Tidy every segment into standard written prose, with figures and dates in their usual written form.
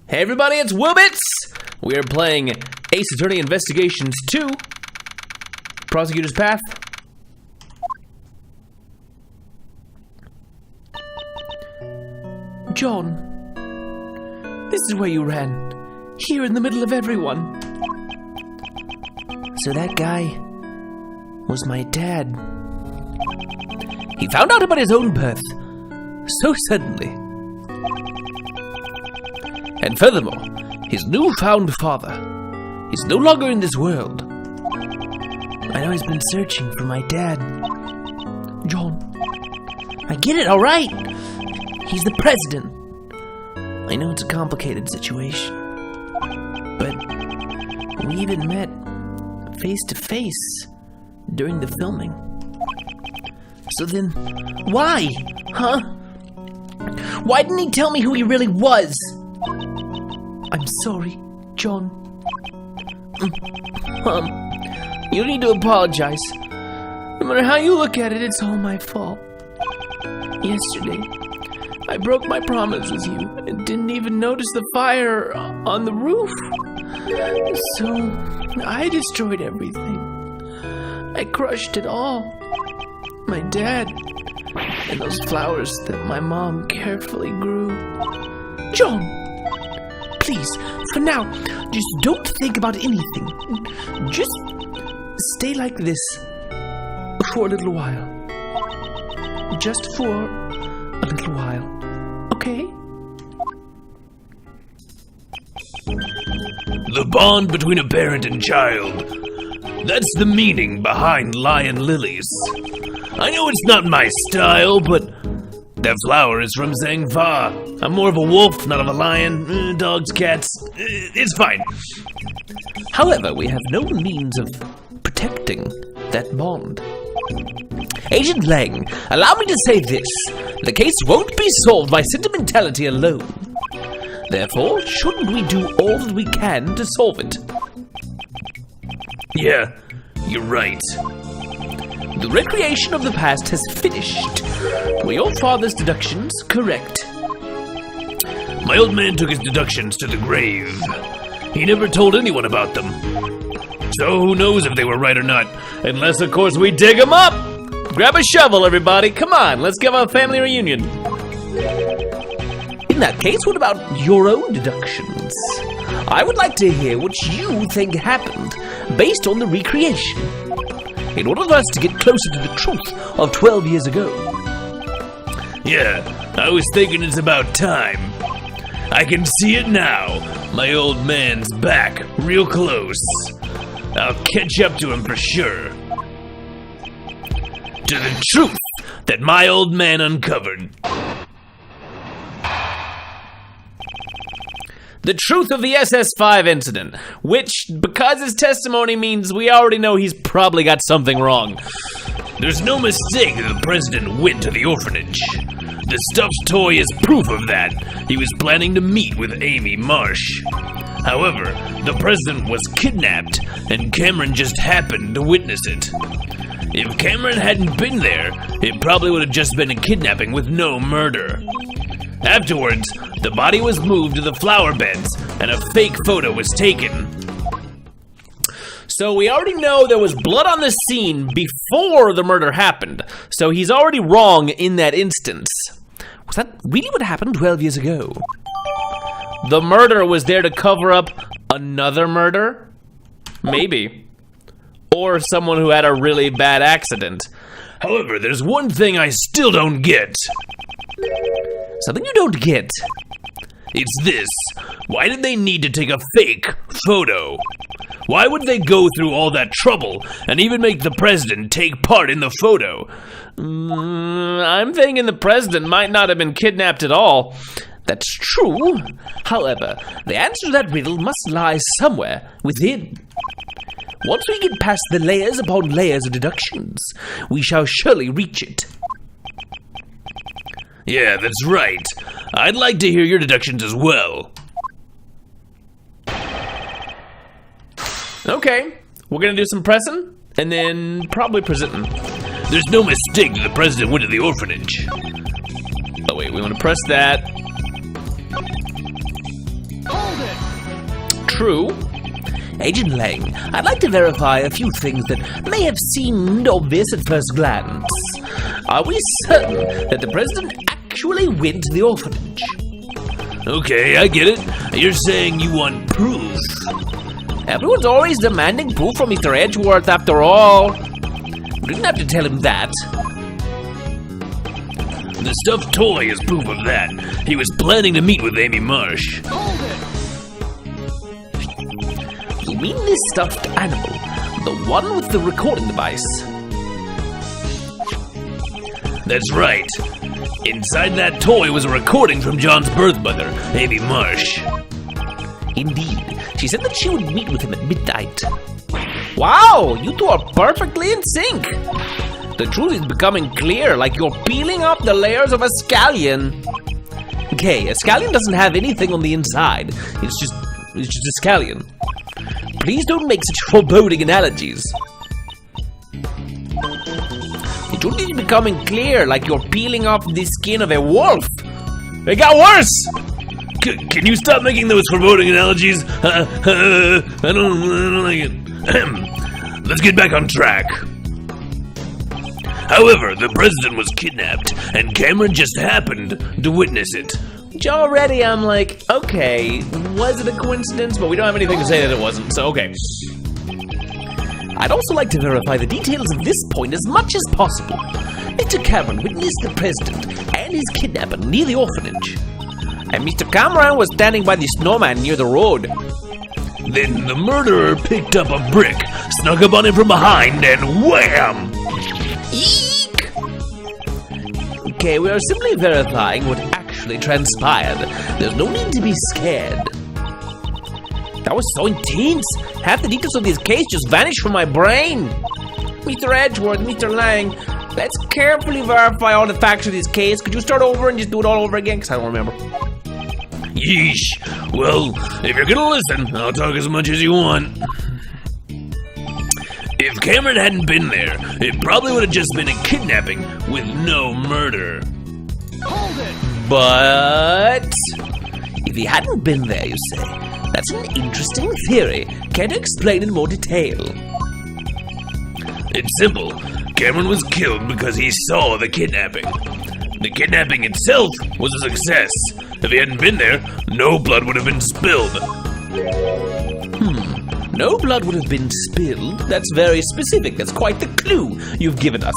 Hey everybody, it's WillBits! We are playing Ace Attorney Investigations 2. Prosecutor's Path. John, this is where you ran. Here in the middle of everyone. So that guy was my dad. He found out about his own birth so suddenly. And furthermore, his newfound father is no longer in this world. I know he's been searching for my dad. John, I get it, alright? He's the president. I know it's a complicated situation. But we even met face to face during the filming. So then, why? Huh? Why didn't he tell me who he really was? I'm sorry, John. Mom, you don't need to apologize. No matter how you look at it, it's all my fault. Yesterday, I broke my promise with you and didn't even notice the fire on the roof. So, I destroyed everything. I crushed it all. My dad, and those flowers that my mom carefully grew. John, please, for now, just don't think about anything. Just stay like this for a little while. Just for a little while, okay? The bond between a parent and child. That's the meaning behind Lion Lilies. I know it's not my style, but that flower is from Zhangfa. I'm more of a wolf, not of a lion. Dogs, cats, it's fine. However, we have no means of protecting that bond. Agent Lang, allow me to say this. The case won't be solved by sentimentality alone. Therefore, shouldn't we do all that we can to solve it? Yeah, you're right. The recreation of the past has finished. Were your father's deductions correct? My old man took his deductions to the grave. He never told anyone about them. So who knows if they were right or not? Unless, of course, we dig them up! Grab a shovel, everybody. Come on, let's give a family reunion. In that case, what about your own deductions? I would like to hear what you think happened based on the recreation, in order for us to get closer to the truth of 12 years ago. Yeah, I was thinking it's about time. I can see it now. My old man's back, real close. I'll catch up to him for sure. To the truth that my old man uncovered. The truth of the SS5 incident, which, because his testimony means we already know he's probably got something wrong. There's no mistake that the president went to the orphanage. The stuffed toy is proof of that. He was planning to meet with Amy Marsh. However, the president was kidnapped, and Cameron just happened to witness it. If Cameron hadn't been there, it probably would have just been a kidnapping with no murder. Afterwards, the body was moved to the flower beds, and a fake photo was taken. So we already know there was blood on the scene before the murder happened, so he's already wrong in that instance. Was that really what happened 12 years ago? The murder was there to cover up another murder? Maybe. Or someone who had a really bad accident. However, there's one thing I still don't get. Something you don't get? It's this. Why did they need to take a fake photo? Why would they go through all that trouble and even make the president take part in the photo? I'm thinking the president might not have been kidnapped at all. That's true. However, the answer to that riddle must lie somewhere within. Once we get past the layers upon layers of deductions, we shall surely reach it. Yeah, that's right. I'd like to hear your deductions as well. Okay, we're gonna do some pressing, and then probably presenting. There's no mistake that the president went to the orphanage. Oh wait, we wanna press that. True. Agent Lang, I'd like to verify a few things that may have seemed obvious at first glance. Are we certain that the president actually went to the orphanage? Okay, I get it. You're saying you want proof. Everyone's always demanding proof from Mr. Edgeworth after all. You didn't have to tell him that. The stuffed toy is proof of that. He was planning to meet with Amy Marsh. You mean this stuffed animal? The one with the recording device? That's right. Inside that toy was a recording from John's birth mother, Amy Marsh. Indeed. She said that she would meet with him at midnight. Wow, you two are perfectly in sync. The truth is becoming clear, like you're peeling off the layers of a scallion. Okay, a scallion doesn't have anything on the inside. It's just a scallion. Please don't make such foreboding analogies. The truth is becoming clear, like you're peeling off the skin of a wolf. It got worse! Can you stop making those foreboding analogies? I don't like it. Let's get back on track. However, the president was kidnapped, and Cameron just happened to witness it. Already I'm like, okay, was it a coincidence? But we don't have anything to say that it wasn't, so okay. I'd also like to verify the details of this point as much as possible. Mr. Cameron witnessed the president and his kidnapper near the orphanage. And Mr. Cameron was standing by the snowman near the road. Then the murderer picked up a brick, snuck up on him from behind, and wham! Eek! Okay, we are simply verifying what actually transpired. There's no need to be scared. That was so intense. Half the details of this case just vanished from my brain. Mr. Edgeworth, Mr. Lang, let's carefully verify all the facts of this case. Could you start over and just do it all over again? Because I don't remember. Yeesh. Well, if you're gonna listen, I'll talk as much as you want. If Cameron hadn't been there, it probably would have just been a kidnapping with no murder. But if he hadn't been there, you say, that's an interesting theory. Can you explain in more detail? It's simple. Cameron was killed because he saw the kidnapping. The kidnapping itself was a success. If he hadn't been there, no blood would have been spilled. No blood would have been spilled? That's very specific. That's quite the clue you've given us.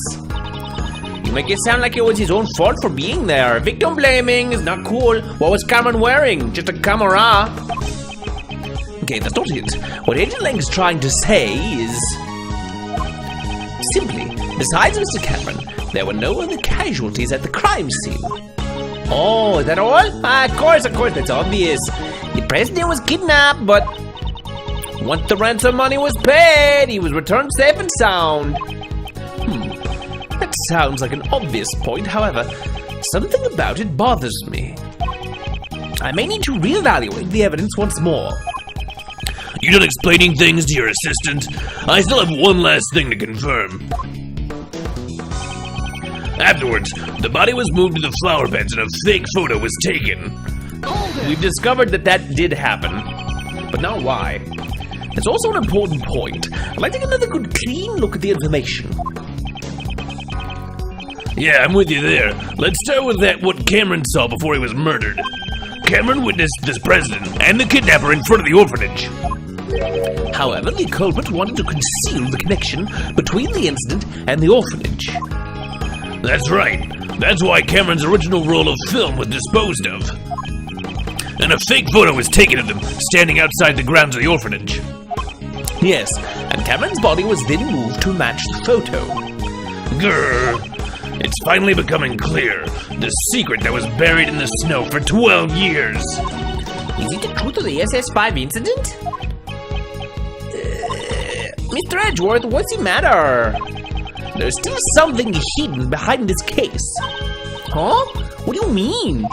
You make it sound like it was his own fault for being there. Victim blaming is not cool. What was Cameron wearing? Just a camera. Okay, that's not it. What Agent Lang is trying to say is... simply, besides Mr. Cameron, there were no other casualties at the crime scene. Oh, is that all? Of course, that's obvious. The president was kidnapped, but once the ransom money was paid, he was returned safe and sound. That sounds like an obvious point, however, something about it bothers me. I may need to reevaluate the evidence once more. You done explaining things to your assistant? I still have one last thing to confirm. Afterwards, the body was moved to the flower beds and a fake photo was taken. We've discovered that did happen, but not why. It's also an important point. I'd like to get another good clean look at the information. Yeah, I'm with you there. Let's start with what Cameron saw before he was murdered. Cameron witnessed this president and the kidnapper in front of the orphanage. However, the culprit wanted to conceal the connection between the incident and the orphanage. That's right. That's why Cameron's original roll of film was disposed of. And a fake photo was taken of them standing outside the grounds of the orphanage. Yes, and Cameron's body was then moved to match the photo. Grrr. It's finally becoming clear. The secret that was buried in the snow for 12 years. Is it the truth of the SS5 incident? Mr. Edgeworth, what's the matter? There's still something hidden behind this case. Huh? What do you mean?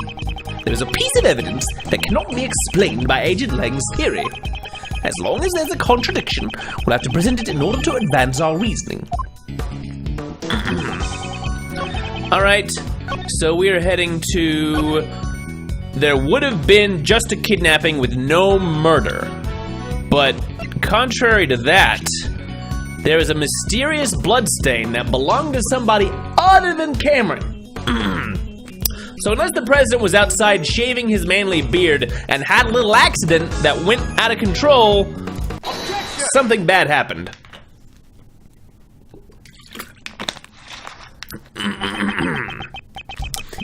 There's a piece of evidence that cannot be explained by Agent Lang's theory. As long as there's a contradiction, we'll have to present it in order to advance our reasoning. Alright, so we're heading to there would have been just a kidnapping with no murder. But contrary to that, there is a mysterious bloodstain that belonged to somebody other than Cameron. So unless the president was outside shaving his manly beard and had a little accident that went out of control, something bad happened.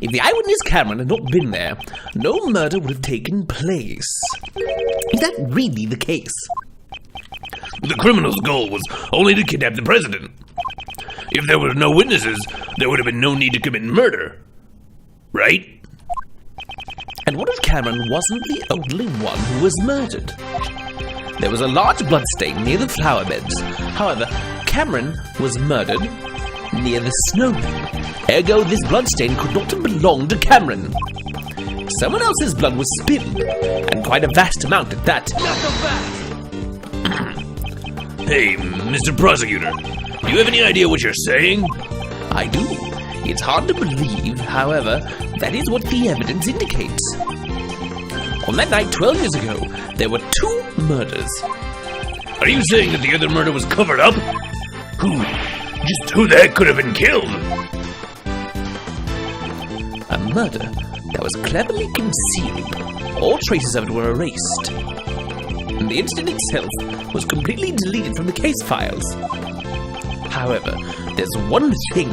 If the eyewitness Cameron had not been there, no murder would have taken place. Is that really the case? The criminal's goal was only to kidnap the president. If there were no witnesses, there would have been no need to commit murder. Right? And what if Cameron wasn't the only one who was murdered? There was a large bloodstain near the flower beds. However, Cameron was murdered near the snowman. Ergo, this bloodstain could not have belonged to Cameron. Someone else's blood was spilled, and quite a vast amount at that. Hey, Mr. Prosecutor, do you have any idea what you're saying? I do. It's hard to believe, however, that is what the evidence indicates. On that night 12 years ago, there were 2 murders. Are you saying that the other murder was covered up? Who the heck could have been killed? A murder that was cleverly concealed. All traces of it were erased. And the incident itself was completely deleted from the case files. However, there's one thing,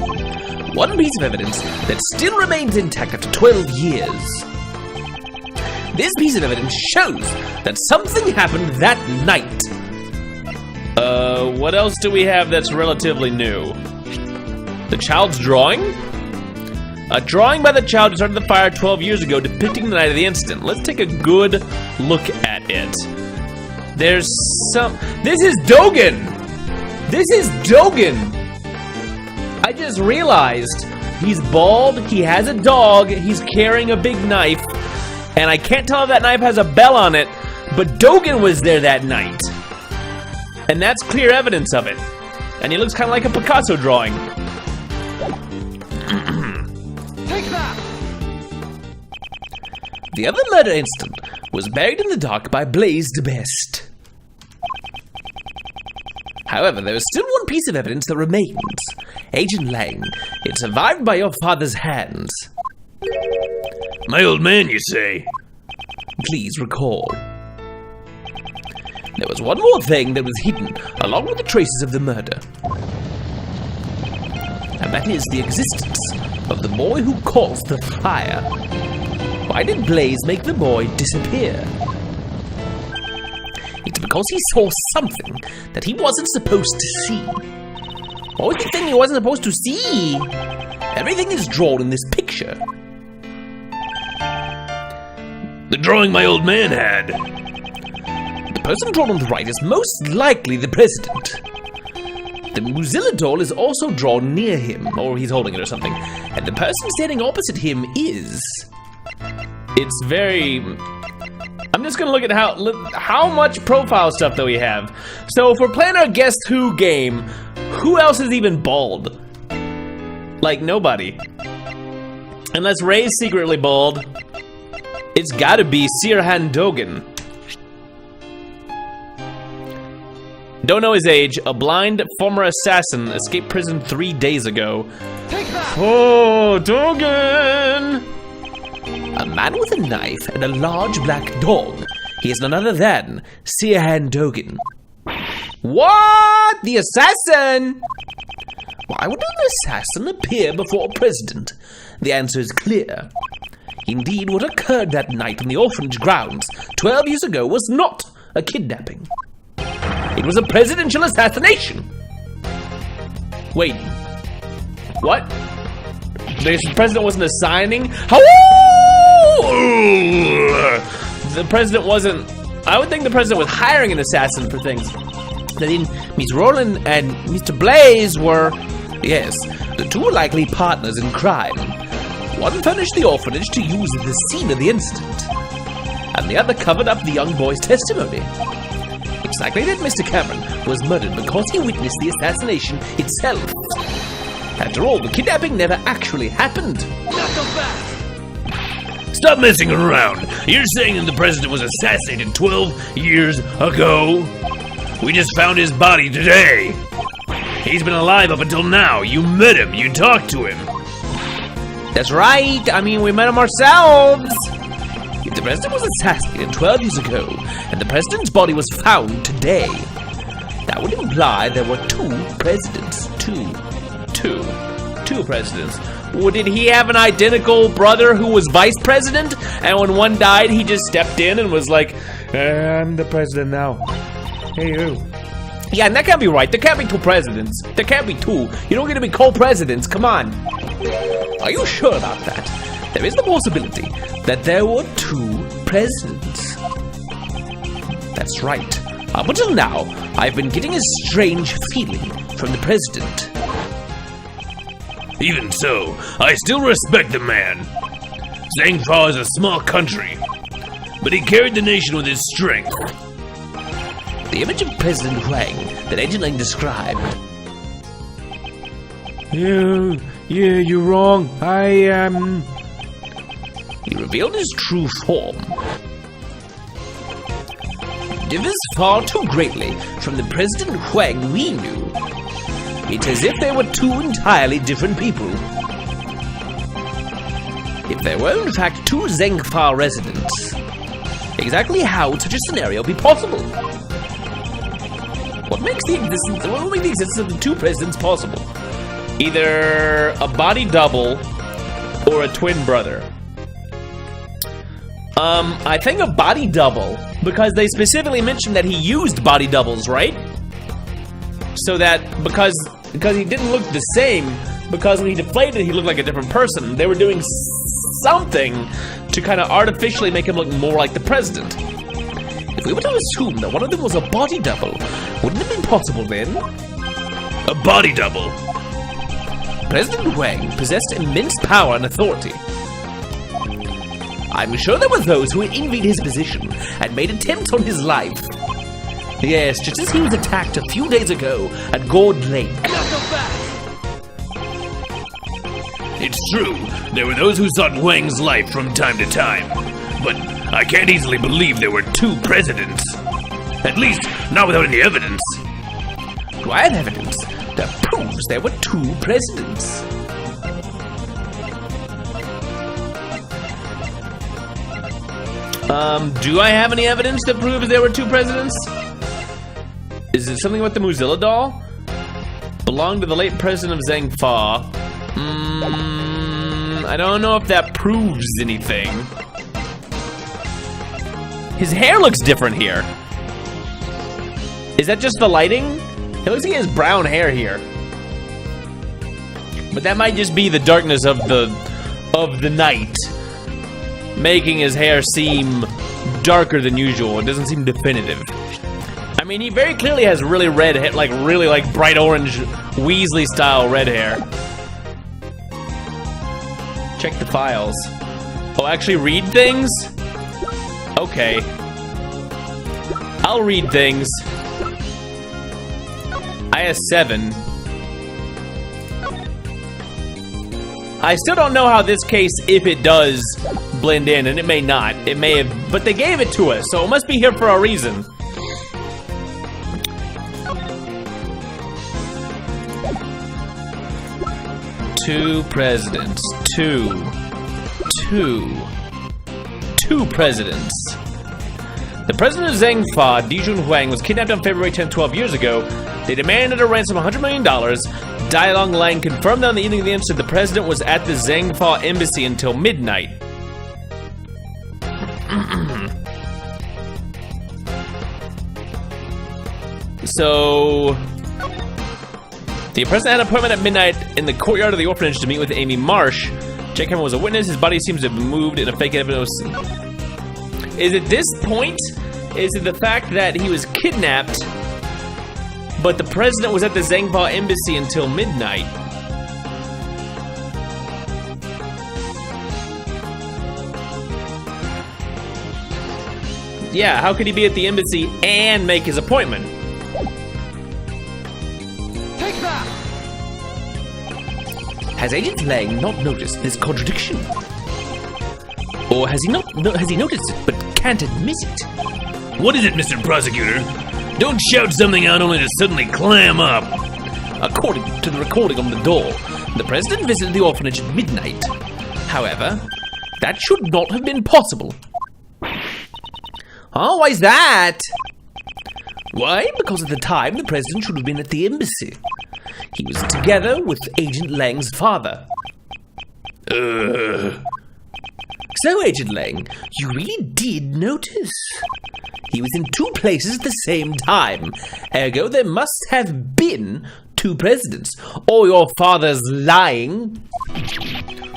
one piece of evidence that still remains intact after 12 years. This piece of evidence shows that something happened that night. What else do we have that's relatively new? The child's drawing? A drawing by the child who started the fire 12 years ago depicting the night of the incident. Let's take a good look at it. There's some... This is Dogen! This is Dogen! I just realized he's bald, he has a dog, he's carrying a big knife, and I can't tell if that knife has a bell on it, but Dogen was there that night. And that's clear evidence of it. And he looks kind of like a Picasso drawing. Take that! The other murder incident was buried in the dark by Blaze de Best. However, there is still one piece of evidence that remains. Agent Lang, it survived by your father's hands. My old man, you say? Please recall. There was one more thing that was hidden along with the traces of the murder. And that is the existence of the boy who caused the fire. Why did Blaze make the boy disappear? It's because he saw something that he wasn't supposed to see. What was the thing he wasn't supposed to see? Everything is drawn in this picture. The drawing my old man had. The person drawn on the right is most likely the president. The Mozilla doll is also drawn near him, or he's holding it or something. And the person standing opposite him is... It's very... I'm just gonna look at how much profile stuff that we have. So if we're playing our Guess Who game, who else is even bald? Like, nobody. Unless Ray's secretly bald. It's gotta be Sirhan Dogan. Don't know his age. A blind former assassin escaped prison 3 days ago. Take that! Oh, Dogan! A man with a knife and a large black dog. He is none other than Sirhan Dogan. What? The assassin? Why would an assassin appear before a president? The answer is clear. Indeed, what occurred that night on the orphanage grounds 12 years ago was not a kidnapping. It was a presidential assassination. Wait. What? The president wasn't assigning? The president wasn't... I would think the president was hiring an assassin for things. Then Miss Roland and Mr. Blaze were... Yes, the 2 were likely partners in crime. One furnished the orphanage to use at the scene of the incident, and the other covered up the young boy's testimony. It's likely that Mr. Cameron was murdered because he witnessed the assassination itself. After all, the kidnapping never actually happened. Stop messing around. You're saying that the president was assassinated 12 years ago? We just found his body today. He's been alive up until now. You met him. You talked to him. That's right. I mean, we met him ourselves. If the president was assassinated 12 years ago, and the president's body was found today, that would imply there were two presidents. Two presidents. Well, did he have an identical brother who was vice president? And when one died, he just stepped in and was like, I'm the president now. Hey, you. Yeah, and that can't be right. There can't be two presidents. There can't be two. You don't get to be co-presidents. Come on. Are you sure about that? There is the possibility that there were two presidents. That's right. Up until now, I've been getting a strange feeling from the president. Even so, I still respect the man. Zhangfa is a small country, but he carried the nation with his strength. The image of President Huang that Agent Lang described. Yeah, you're wrong. He revealed his true form. Differs far too greatly from the President Huang we knew. It's as if they were two entirely different people. If there were in fact two Zhangfa residents, exactly how would such a scenario be possible? What makes the existence of the two presidents possible? Either a body double or a twin brother. I think a body double, because they specifically mentioned that he used body doubles, right? So that because he didn't look the same, because when he deflated, he looked like a different person. They were doing something to kind of artificially make him look more like the president. If we were to assume that one of them was a body double, wouldn't it be possible then? A body double? President Huang possessed immense power and authority. I'm sure there were those who envied his position and made attempts on his life. Yes, just as he was attacked a few days ago at Gourd Lake. It's true, there were those who sought Huang's life from time to time, but I can't easily believe there were two presidents. At least, not without any evidence. Do I have evidence that proves there were two presidents? Do I have any evidence that proves there were two presidents? Is it something about the Mozilla doll? Belonged to the late president of Zhangfa. I don't know if that proves anything. His hair looks different here. Is that just the lighting? It looks like he has brown hair here. But that might just be the darkness of the night, making his hair seem darker than usual. It doesn't seem definitive. I mean, he very clearly has really red hair, like really like bright orange Weasley style red hair. Check the files. Oh, actually read things? Okay. I'll read things. IS-7. I still don't know how this case, if it does blend in, and it may not. It may have, but they gave it to us, so it must be here for a reason. Two presidents. Two presidents. The president of Zhangfa, Dijun Huang, was kidnapped on February 10th, 12 years ago. They demanded a ransom of $100 million. Shi-Long Lang confirmed that on the evening of the incident, the president was at the Zhangfa embassy until midnight. So, the president had an appointment at midnight in the courtyard of the orphanage to meet with Amy Marsh. Jack Cameron was a witness. His body seems to have been moved in a fake evidence. Is it this point? Is it the fact that he was kidnapped, but the president was at the Zhangfa embassy until midnight? Yeah, how could he be at the embassy and make his appointment? Take that! Has Agent Lang not noticed this contradiction? Or has he not? Has he noticed it, but can't admit it? What is it, Mr. Prosecutor? Don't shout something out only to suddenly clam up. According to the recording on the door, the president visited the orphanage at midnight. However, that should not have been possible. Oh, why is that? Why? Because at the time, the president should have been at the embassy. He was together with Agent Lang's father. So, Agent Lang, you really did notice. He was in two places at the same time. Ergo, there must have been two presidents. Or your father's lying.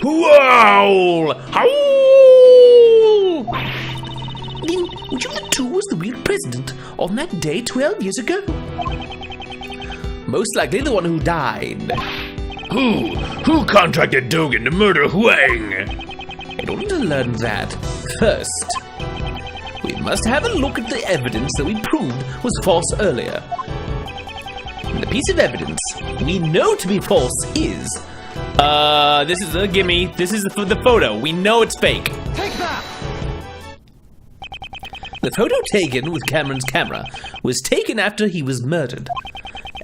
Howl! Howl! Then, which of the two was the real president on that day 12 years ago? Most likely the one who died. Who contracted Dogen to murder Huang? In order to learn that, first, we must have a look at the evidence that we proved was false earlier. And the piece of evidence we know to be false is... this is a gimme. This is the photo. We know it's fake. Take that! The photo taken with Cameron's camera was taken after he was murdered.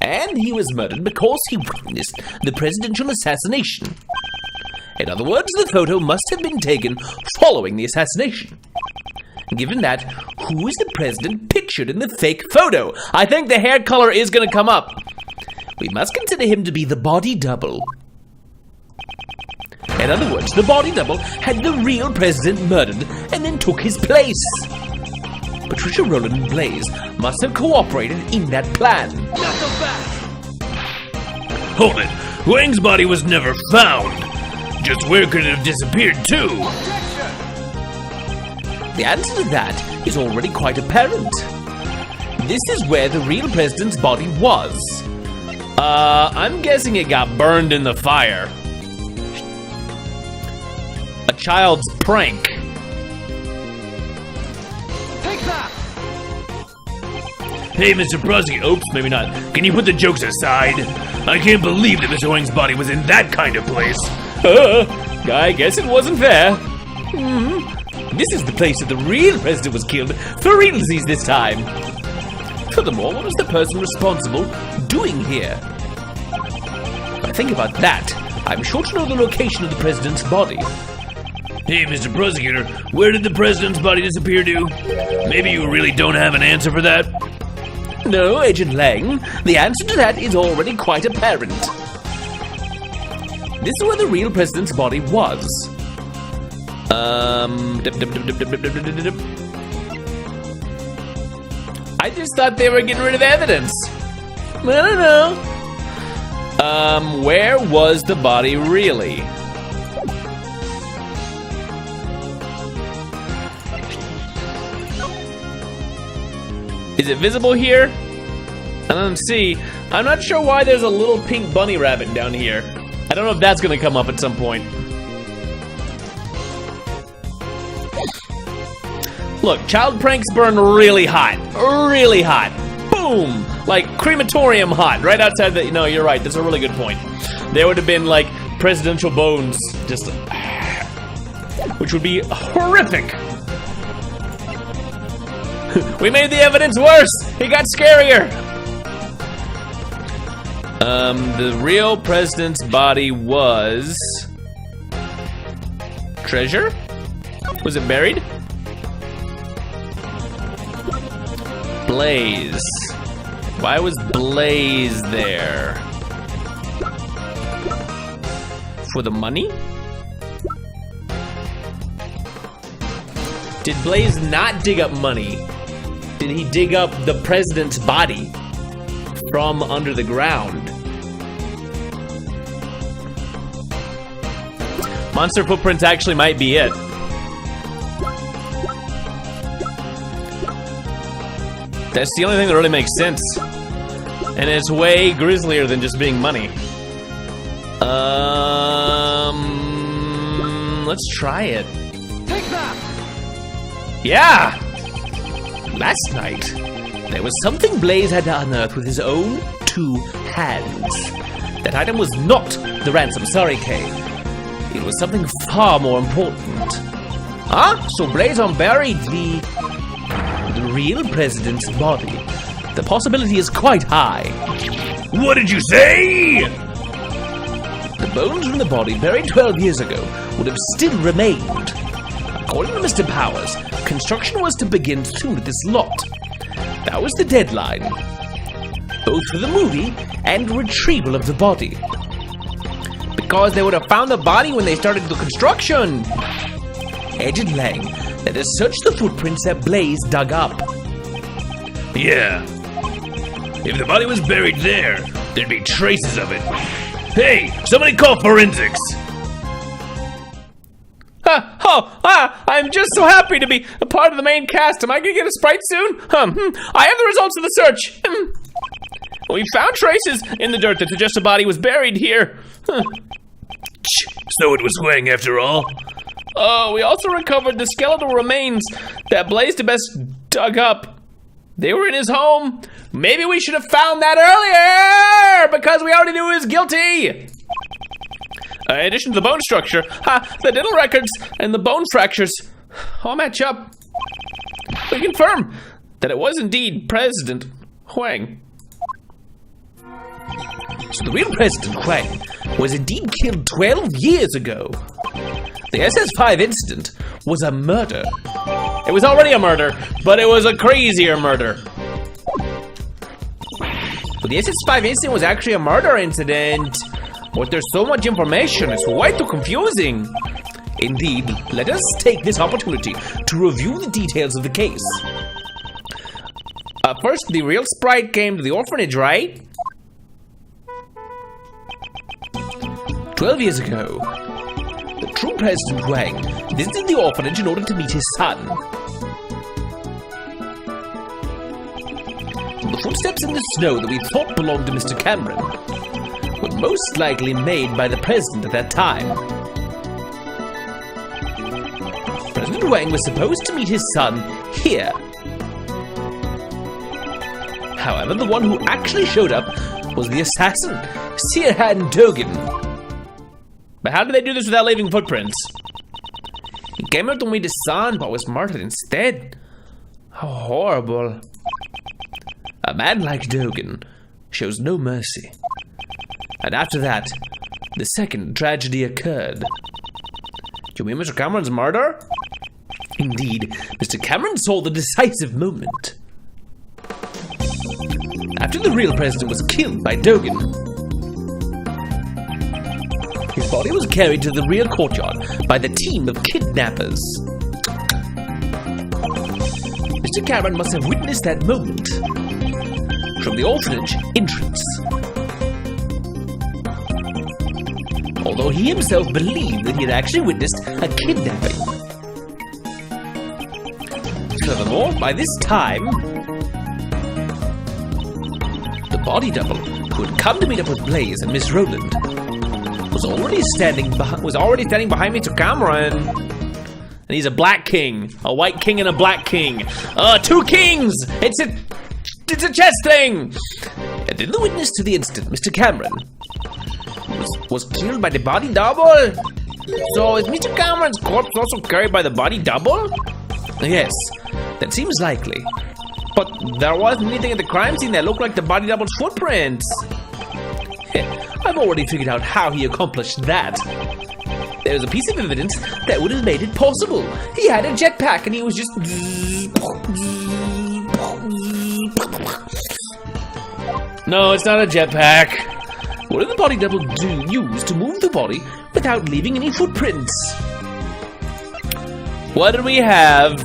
And he was murdered because he witnessed the presidential assassination. In other words, the photo must have been taken following the assassination. Given that, who is the president pictured in the fake photo? I think the hair color is going to come up. We must consider him to be the body double. In other words, the body double had the real president murdered and then took his place. Patricia, Roland, and Blaze must have cooperated in that plan. Not so fast! Hold it. Huang's body was never found. Just where could it have disappeared to? Objection! The answer to that is already quite apparent. This is where the real president's body was. I'm guessing it got burned in the fire. A child's prank. Take that! Hey, Mr. Prosecutor. Oops, maybe not. Can you put the jokes aside? I can't believe that Mr. Huang's body was in that kind of place. I guess it wasn't fair. This is the place that the real president was killed for realsies this time. Furthermore, what was the person responsible doing here? If I think about that, I'm sure to know the location of the president's body. Hey, Mr. Prosecutor, where did the president's body disappear to? Maybe you really don't have an answer for that? No, Agent Lang, the answer to that is already quite apparent. This is where the real president's body was. I just thought they were getting rid of evidence. I don't know. Where was the body really? Is it visible here? I don't see. I'm not sure why there's a little pink bunny rabbit down here. I don't know if that's gonna come up at some point. Look, child pranks burn really hot. Really hot. Boom! Like crematorium hot. Right outside the... No, you're right. That's a really good point. There would have been like presidential bones just... which would be horrific. We made the evidence worse! He got scarier! The real president's body was... treasure? Was it buried? Blaze. Why was Blaze there? For the money? Did Blaze not dig up money? Did he dig up the president's body from under the ground? Monster footprints actually might be it. That's the only thing that really makes sense. And it's way grislier than just being money. Let's try it. Take that! Yeah! Last night, there was something Blaze had to unearth with his own two hands. That item was not the ransom, sorry, Kay. It was something far more important. So Blazon buried the real president's body. The possibility is quite high. What did you say? The bones from the body buried 12 years ago would have still remained. According to Mr. Powers, construction was to begin soon at this lot. That was the deadline, both for the movie and retrieval of the body. Because they would have found the body when they started the construction. Agent Lang let us search the footprints that Blaze dug up. Yeah. If the body was buried there, there'd be traces of it. Hey, somebody call forensics! I'm just so happy to be a part of the main cast. Am I gonna get a Sprite soon? I have the results of the search. We found traces in the dirt that suggest a body was buried here. So it was Wang after all? We also recovered the skeletal remains that Blaze the Best dug up. They were in his home. Maybe we should have found that earlier because we already knew he was guilty. In addition to the bone structure, the dental records and the bone fractures all match up. We confirm that it was indeed President Huang. So the real President Huang was indeed killed 12 years ago. The SS5 incident was a murder. It was already a murder, but it was a crazier murder. But the SS5 incident was actually a murder incident. But there's so much information, it's way too confusing. Indeed, let us take this opportunity to review the details of the case. First, the real Sprite came to the orphanage, right? 12 years ago, the true President Wang visited the orphanage in order to meet his son. The footsteps in the snow that we thought belonged to Mr. Cameron were most likely made by the president at that time. President Wang was supposed to meet his son here. However, the one who actually showed up was the assassin, Sirhan Dogan. But how did they do this without leaving footprints? He came out to meet his son, but was murdered instead. How horrible. A man like Dogan shows no mercy. And after that, the second tragedy occurred. You mean Mr. Cameron's murder? Indeed, Mr. Cameron saw the decisive moment. After the real president was killed by Dogan, his body was carried to the rear courtyard by the team of kidnappers. Mr. Cameron must have witnessed that moment from the orphanage entrance. Although he himself believed that he had actually witnessed a kidnapping. Furthermore, by this time, the body double who had come to meet up with Blaze and Miss Rowland was already standing behind Mr. Cameron. And he's a black king, a white king and a black king. Two kings! It's a chess thing! And in the witness to the incident, Mr. Cameron was killed by the body double? So is Mr. Cameron's corpse also carried by the body double? Yes, that seems likely. But there wasn't anything at the crime scene that looked like the body double's footprints. I've already figured out how he accomplished that. There's a piece of evidence that would have made it possible. He had a jetpack and he was just... No, it's not a jetpack. What did the body double use to move the body without leaving any footprints? What did we have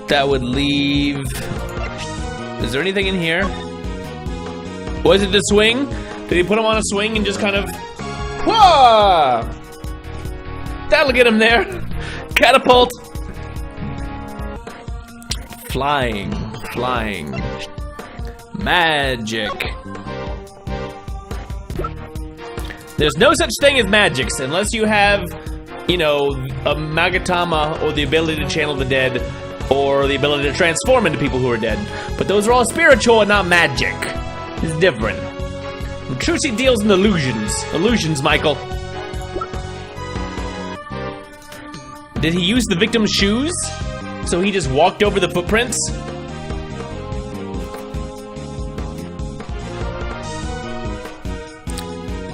that would leave... Is there anything in here? Was it the swing? Did he put him on a swing and just kind of... Whoa! That'll get him there. Catapult. Flying. Magic. There's no such thing as magics unless you have, you know, a Magatama or the ability to channel the dead or the ability to transform into people who are dead. But those are all spiritual and not magic. It's different. Trucy deals in illusions. Illusions, Michael. Did he use the victim's shoes? So he just walked over the footprints?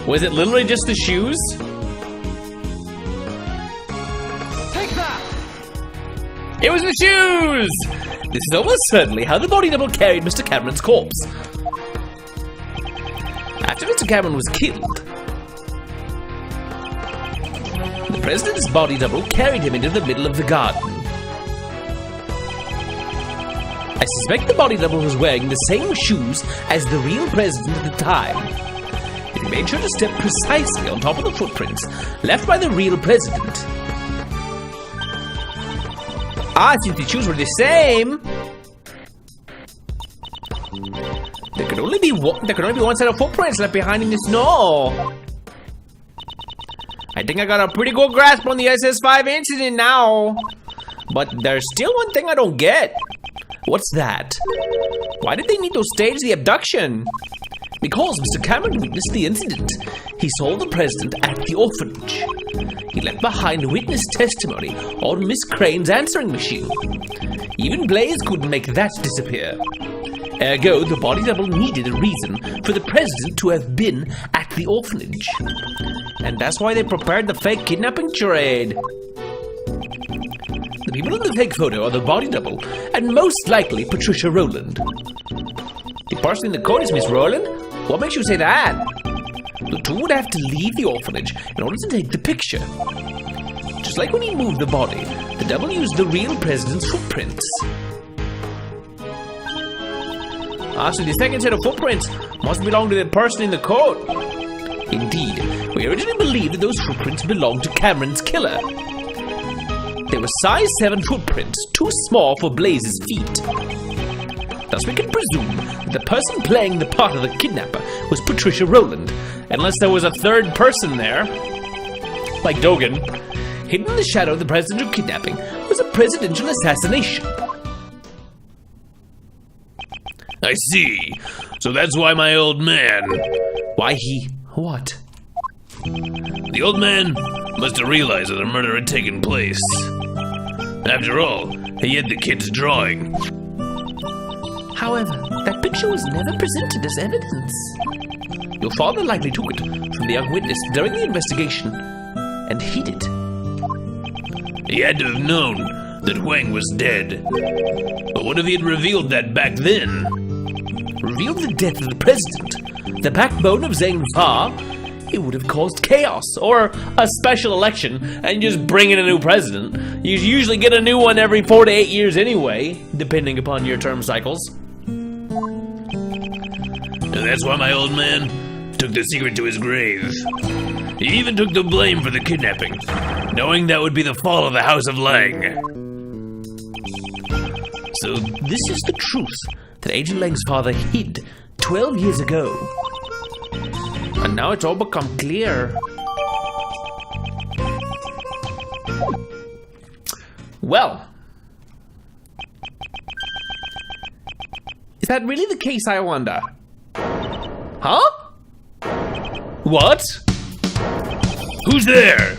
Was it literally just the shoes? Take that! It was the shoes! This is almost certainly how the body double carried Mr. Cameron's corpse. After Mr. Cameron was killed, the president's body double carried him into the middle of the garden. I suspect the body double was wearing the same shoes as the real president at the time. He made sure to step precisely on top of the footprints left by the real president. Since the shoes were the same, there could only be one set of footprints left behind in the snow. I think I got a pretty good grasp on the SS5 incident now. But there's still one thing I don't get. What's that? Why did they need to stage the abduction? Because Mr. Cameron witnessed the incident. He saw the president at the orphanage. He left behind witness testimony on Miss Crane's answering machine. Even Blaze couldn't make that disappear. Ergo, the body double needed a reason for the president to have been at the orphanage. And that's why they prepared the fake kidnapping charade. The people in the fake photo are the body double, and most likely Patricia Rowland. The person in the coat is Miss Rowland? What makes you say that? The two would have to leave the orphanage in order to take the picture. Just like when he moved the body, the double used the real president's footprints. So the second set of footprints must belong to the person in the coat. Indeed, we originally believed that those footprints belonged to Cameron's killer. They were size 7 footprints, too small for Blaze's feet. Thus we can presume that the person playing the part of the kidnapper was Patricia Rowland, unless there was a third person there, like Dogan. Hidden in the shadow of the presidential kidnapping was a presidential assassination. I see. So that's why my old man... Why he... what? The old man must have realized that the murder had taken place. After all, he had the kid's drawing. However, that picture was never presented as evidence. Your father likely took it from the young witness during the investigation and hid it. He had to have known that Huang was dead. But what if he had revealed that back then? Revealed the death of the president, the backbone of Zhang Fa? It would have caused chaos, or a special election, and just bring in a new president. You usually get a new one every 4 to 8 years anyway, depending upon your term cycles. And that's why my old man took the secret to his grave. He even took the blame for the kidnapping, knowing that would be the fall of the House of Lang. So this is the truth that Agent Lang's father hid 12 years ago. And now it's all become clear. Well, is that really the case, I wonder? Huh? What? Who's there?